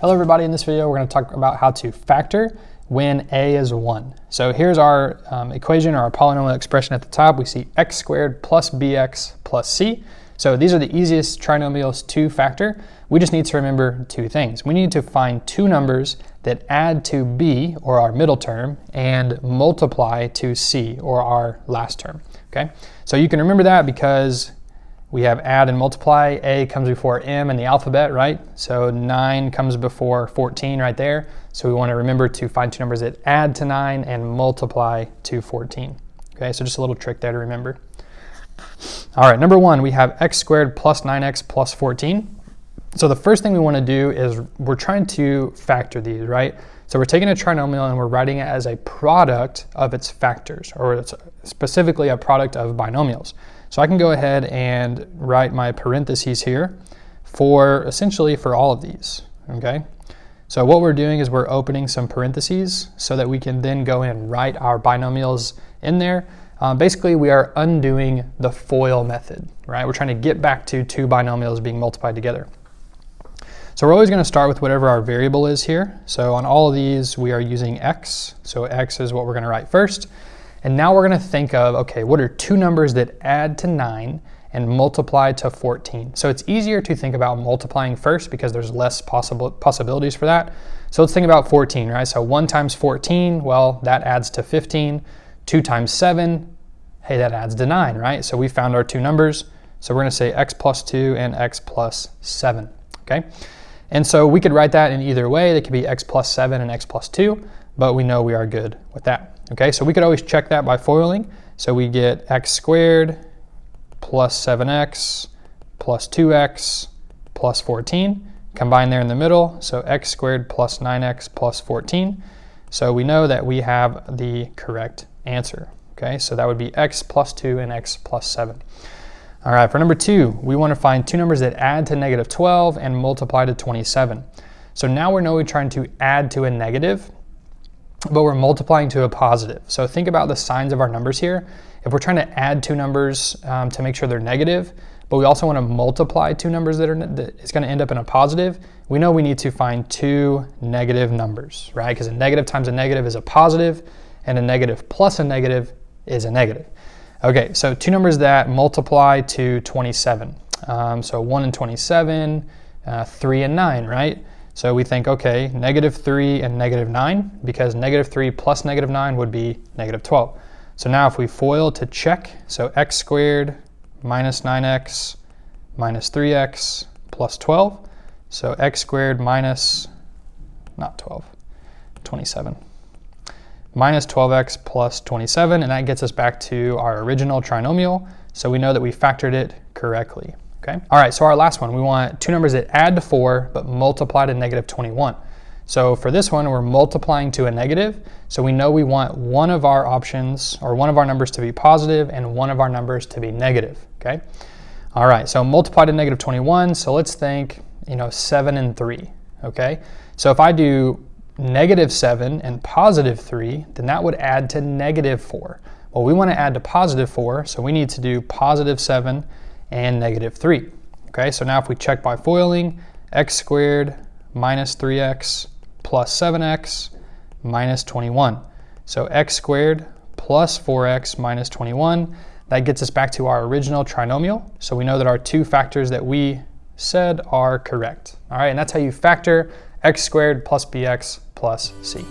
Hello everybody, in this video we're going to talk about how to factor when a is 1. So here's our equation, or our polynomial expression at the top. We see x squared plus bx plus c. So these are the easiest trinomials to factor. We just need to remember two things. We need to find two numbers that add to b, or our middle term, and multiply to c, or our last term. Okay, so you can remember that because we have add and multiply. A comes before M in the alphabet, right? So 9 comes before 14 right there. So we want to remember to find two numbers that add to 9 and multiply to 14. Okay, so just a little trick there to remember. All right, number one, we have x squared plus 9x plus 14. So the first thing we want to do is we're trying to factor these, right? So we're taking a trinomial and we're writing it as a product of its factors, or it's specifically a product of binomials. So I can go ahead and write my parentheses here for essentially for all of these, okay? So what we're doing is we're opening some parentheses so that we can then go and write our binomials in there. Basically, we are undoing the FOIL method, right? We're trying to get back to two binomials being multiplied together. So we're always going to start with whatever our variable is here. So on all of these, we are using x. So x is what we're going to write first. And now we're going to think of, okay, what are two numbers that add to 9 and multiply to 14? So it's easier to think about multiplying first because there's less possibilities for that. So let's think about 14, right? So 1 times 14, well, that adds to 15. 2 times 7, hey, that adds to 9, right? So we found our two numbers. So we're going to say x plus 2 and x plus 7, okay? And so we could write that in either way. They could be x plus 7 and x plus 2, but we know we are good with that. Okay, so we could always check that by foiling. So we get x squared plus 7x plus 2x plus 14. Combine there in the middle, so x squared plus 9x plus 14. So we know that we have the correct answer. Okay, so that would be x plus 2 and x plus 7. All right, for number 2, we want to find two numbers that add to negative 12 and multiply to 27. So now we know we're trying to add to a negative, but we're multiplying to a positive. So think about the signs of our numbers here. If we're trying to add two numbers to make sure they're negative, but we also want to multiply two numbers that it's going to end up in a positive, we know we need to find two negative numbers, right? Because a negative times a negative is a positive, and a negative plus a negative is a negative. Okay, so two numbers that multiply to 27. So 1 and 27, 3 and 9, right? So we think, okay, negative 3 and negative 9, because negative 3 plus negative 9 would be negative 12. So now if we FOIL to check, so x squared minus 9x minus 3x plus 12. So x squared minus, not 12, 27. Minus 12x plus 27, and that gets us back to our original trinomial. So we know that we factored it correctly. Okay. All right, so our last one, we want two numbers that add to 4 but multiply to negative 21. So for this one, we're multiplying to a negative. So we know we want one of our options, or one of our numbers, to be positive and one of our numbers to be negative. Okay. All right, so multiply to negative 21. So let's think, 7 and 3. Okay. So if I do negative 7 and positive 3, then that would add to negative 4. Well, we want to add to positive 4, so we need to do positive 7 and negative 3. Okay, so now if we check by foiling, x squared minus 3x plus 7x minus 21. So x squared plus 4x minus 21, that gets us back to our original trinomial. So we know that our two factors that we said are correct. All right, and that's how you factor x squared plus bx plus c.